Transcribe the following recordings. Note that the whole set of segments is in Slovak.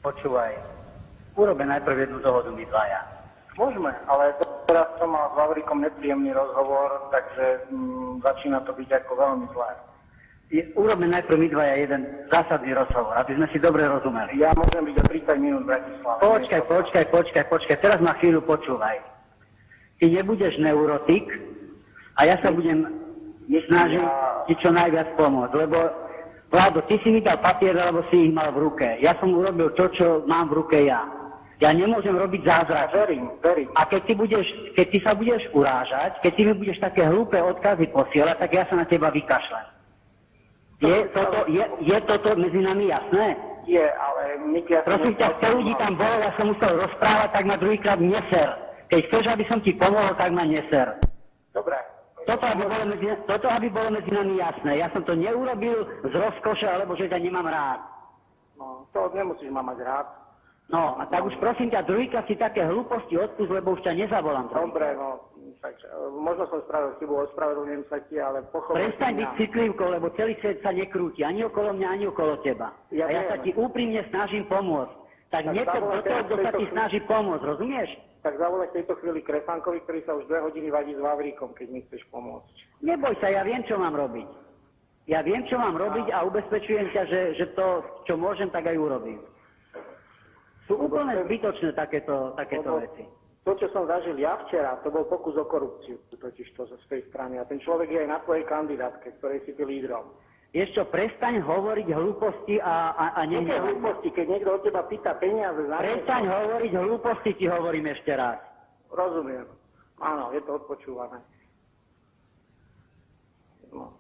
Počúvaj, urobe najprv jednu dohodu my dvaja. Môžeme, ale teraz som mal s Vavrikom nepríjemný rozhovor, takže začína to byť ako veľmi zlé. Urobme najprv my dvaja jeden zásadný rozhovor, aby sme si dobre rozumeli. Ja môžem byť o 30 minút v Bratislave. Počkaj, teraz ma chvíľu počúvaj. Ty nebudeš neurotik a ja sa budem snažiť ti čo najviac pomôcť, lebo Vládo, ty si mi dal papier, alebo si ich mal v ruke. Ja som urobil to, čo mám v ruke ja. Ja nemôžem robiť zázrak. Verím. A keď ty sa budeš urážať, keď ty mi budeš také hlúpe odkazy posielať, tak ja sa na teba vykašlem. Je toto medzi nami jasné? Je, ale Niky... Prosím ťa, 100 ľudí tam bolo, ja som musel rozprávať, tak ma druhýkrát neser. Keď chceš, aby som ti pomohol, tak ma neser. Dobre. Toto, aby bolo medzi nami jasné. Ja som to neurobil z rozkoše, alebo že ťa nemám rád. No, to nemusíš ma mať rád. No, a tak už prosím ťa, druhýkrát si také hlúposti odpust, lebo už ťa nezavolám. Dobre, no, takže, možno som spravil chybu, ospravedlňujem sa ti, ale pochopil. Prestaň byť citlivkou, lebo celý svet sa nekrúti, ani okolo mňa, ani okolo teba. Ja sa ti úprimne snažím pomôcť. Tak niekto do toho, kto sa ti snaží pomôcť, rozumieš? Tak zavolaj v tejto chvíli Kresankovi, ktorý sa už 2 hodiny vadí s Vavríkom, keď mi chceš pomôcť. Neboj sa, ja viem, čo mám robiť. Ja viem, čo mám robiť a ubezpečujem ťa, že to, čo môžem, tak aj urobím. Sú úplne zbytočné takéto veci. To, čo som zažil ja včera, to bol pokus o korupciu, totiž to z tej strany. A ten človek je aj na tvojej kandidátke, ktorej si ty lídrom. Vieš čo, prestaň hovoriť hlúposti a Aké hlúposti, keď niekto od teba pýta peniaze za... Prestaň hovoriť hlúposti, ti hovorím ešte raz. Rozumiem. Áno, je to odpočúvané. No.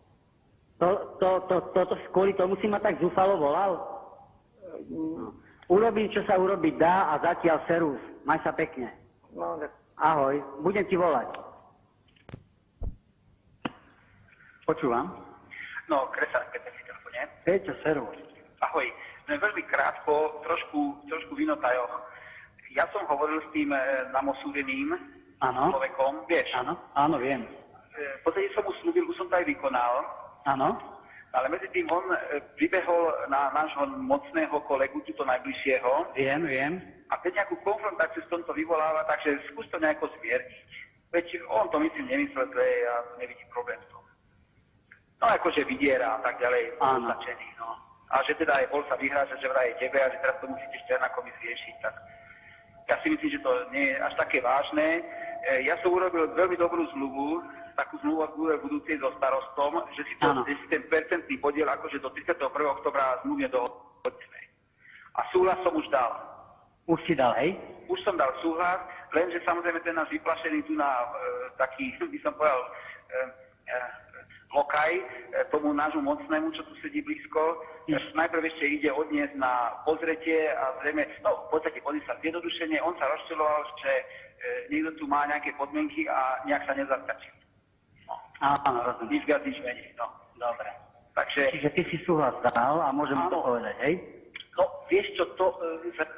Kvôli tomu si ma tak zúfalo volal? No. Urobím, čo sa urobiť dá a zatiaľ serus. Maj sa pekne. No, tak... Ahoj, budem ti volať. Počúvam. No, Kresan, keď si telefóne. Peťo, serus. Ahoj, veľmi krátko, trošku v inotajoch. Ja som hovoril s tým namosúdeným človekom, vieš? Áno, viem. V podstate som mu slúbil, už som to aj vykonal. Áno. Ale medzi tým on pribehol na nášho mocného kolegu, túto najbližšieho. Viem. A keď nejakú konfrontáciu s tomto vyvoláva, takže skús to nejako zmierniť. Veď on to myslím nemyslel zle, ja nevidím problém v tom. No akože vydiera a tak ďalej, označený, no. A že teda aj bol sa vyhrážať, že vraj je tebe a že teraz to musíte Šternákovi zriešiť, tak ja si myslím, že to nie je až také vážne. Ja som urobil veľmi dobrú zmluvu, takú zmluvu budúcej so starostom, že si ten percentný podiel akože do 31. oktobra zmluvne dohodneme. A súhlas som už dal. Už si dal, hej? Už som dal súhlas, lenže samozrejme ten náš vyplašený tu na taký, by som povedal, lokaj tomu nášmu mocnému, čo tu sedí blízko. Najprv ešte ide odniesť na pozretie a zrejme, no v podstate pozri sa zjednodušenie, on sa rozčuloval, že niekto tu má nejaké podmienky a nejak sa nezatkačil. No. Áno, rozumiem. Nič viac, nič menej, no. Dobre. Takže... Čiže ty si súhlas dal a môžem to povedať, hej? No, vieš čo,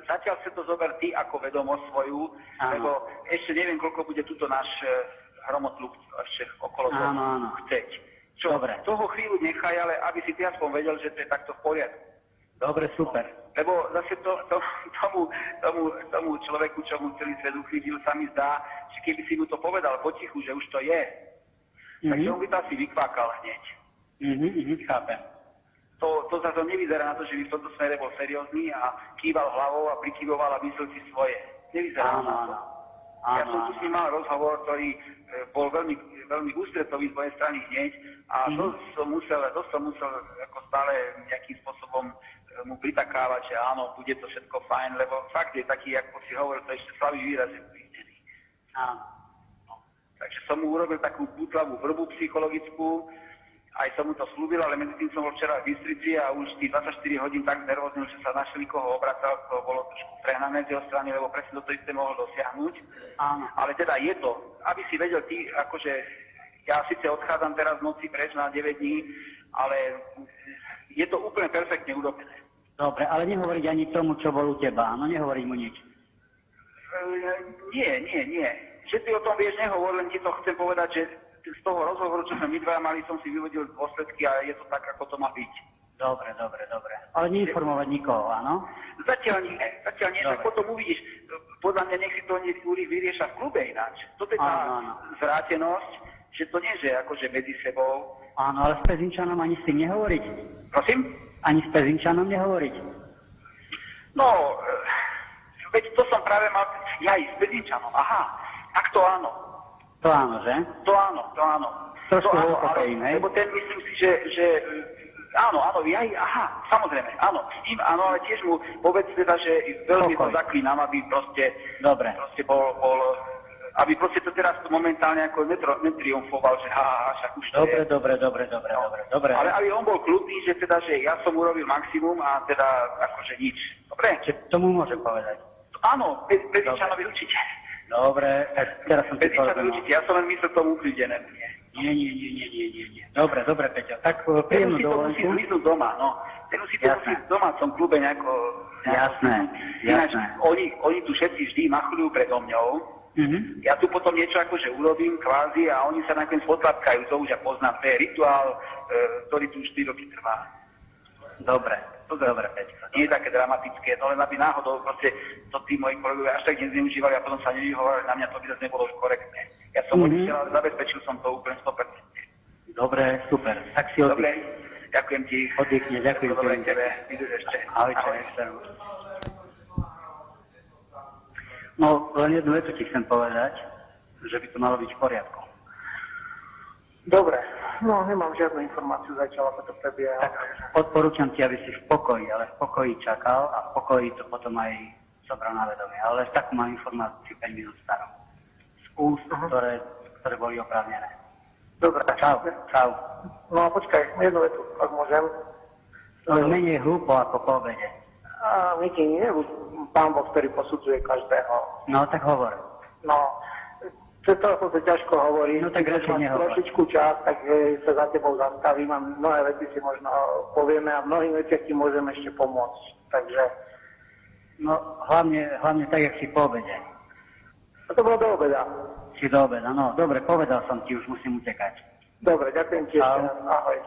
zatiaľ sa to zober ty ako vedomosť svoju, lebo ešte neviem, koľko bude tuto náš hromotluk ešte okolo toho chceť. Čo, dobre. Toho chvíľu nechaj, ale aby si ty aspoň vedel, že to je takto v poriadku. Dobre, super. Lebo zase tomu človeku, čo mu celý svet uchvíľil, sa mi zdá, že keby si mu to povedal potichu, že už to je, takže on by to asi vykvákal hneď. Chápem. To zase nevyzerá na to, že by v tomto smere bol seriózny a kýval hlavou a prikývoval a myslel si svoje. Nevyzerá na to. Ja som tu s ním mal rozhovor, ktorý bol veľmi ústretový z mojej strany hneď a dosť som musel ako stále nejakým spôsobom mu pritakávať, že áno, bude to všetko fajn, lebo fakt je taký, ako si hovoril, to ešte slabý výraz je uvíznený. No. Takže som mu urobil takú butlavú vrbu psychologickú, aj som mu to slúbil, ale medzi tým som bol včera v Bystrici a už tých 24 hodín tak nervóznil, že sa našli koho obracal, to bolo trošku prehnané z jeho strany, lebo presne to isté mohol dosiahnuť. Áno. Ale teda je to, aby si vedel ty, akože ja síce odchádzam teraz v noci preč na 9 dní, ale je to úplne perfektne urobené. Dobre, ale nehovoriť ani tomu, čo bol u teba, no nehovoriť mu nič. Nie. Že ty o tom vieš, nehovor, len ti to chcem povedať, že z toho rozhovoru, čo sme my dva mali, som si vyvodil dôsledky a je to tak, ako to má byť. Dobre. Ale neinformovať nikoho, áno? Zatiaľ nie, tak potom uvidíš, podľa mňa nech si to vyrieša v klube ináč. Toto je tá zvrátenosť, že to nie je akože medzi sebou. Áno, ale s Pezinčanom ani s tým nehovoriť. Prosím? Ani s Pezinčanom nehovoriť. No, veď to som práve mal, ja i s Pezinčanom, aha, tak to áno. To áno, že? To áno. Trošku to áno, upokojím, hej? lebo ten myslím si, že áno, samozrejme, áno. S tým áno, ale tiež mu povedz teda, že veľmi to zaklínam, aby proste bol, aby proste to teraz momentálne ako netriumfoval, že však už to je. Dobre. Ale aby on bol kľudný, že teda, že ja som urobil maximum a teda akože nič. Dobre? Čiže tomu môžem povedať. Áno, Pezinčanovi určite. Dobre, teraz som si Pezinčanovi určite, ja som len myslel tomu uklidenému, nie? Nie. Dobre, Peťo. Tak príjemnú dovolenku. Ten musí myslieť doma, no. Ten musí to musí v domácom klube nejako... Jasné. Ináč, oni tu všetci vždy machujú predo mňou. Ja tu potom niečo akože urobím kvázi a oni sa nakoniec potlapkajú. To už ja poznám. To je rituál, ktorý tu už 4 roky trvá. Dobre, Peťko. Nie je také dramatické, no len aby náhodou proste to tí moji kolegovia až tak nezneužívali a potom sa nevyhovárali na mňa, to by zase nebolo už korektné. Ja som odišiel, ale zabezpečil som to úplne 100%. Dobre, super. Tak si Dobre, ďakujem ti. Oddychne, ďakujem. Dobre tebe, vidíš ešte. Ahoj. No, len jednu vetu ti chcem povedať, že by to malo byť v poriadku. Dobre, no nemám žiadnu informáciu zatiaľ, ako to prebieha. Tak odporúčam ti, aby si v pokoji, ale v pokoji čakal a v pokoji to potom aj zobral na vedomie. Ale takú mám informáciu 5 minút starú. Z úst, ktoré boli oprávnené. Dobre. Čau. No a počkaj, jednu vetu, ak môžem. To je menej hlúpo ako po obede. A Miki, nie je Pán Boh, ktorý posudzuje každého. No, tak hovor. No, to sa ťažko hovorí. No tak radšej nehovor. Trošičku čas, tak sa za tebou zastavím a mnohé veci si možno povieme a v mnohých veciach ti môžeme ešte pomôcť. Takže... No, hlavne tak, jak si po obede. A to bolo do obeda. Si do obeda, no. Dobre, povedal som ti, už musím utekať. Dobre, ďakujem ti ešte raz. Ahoj.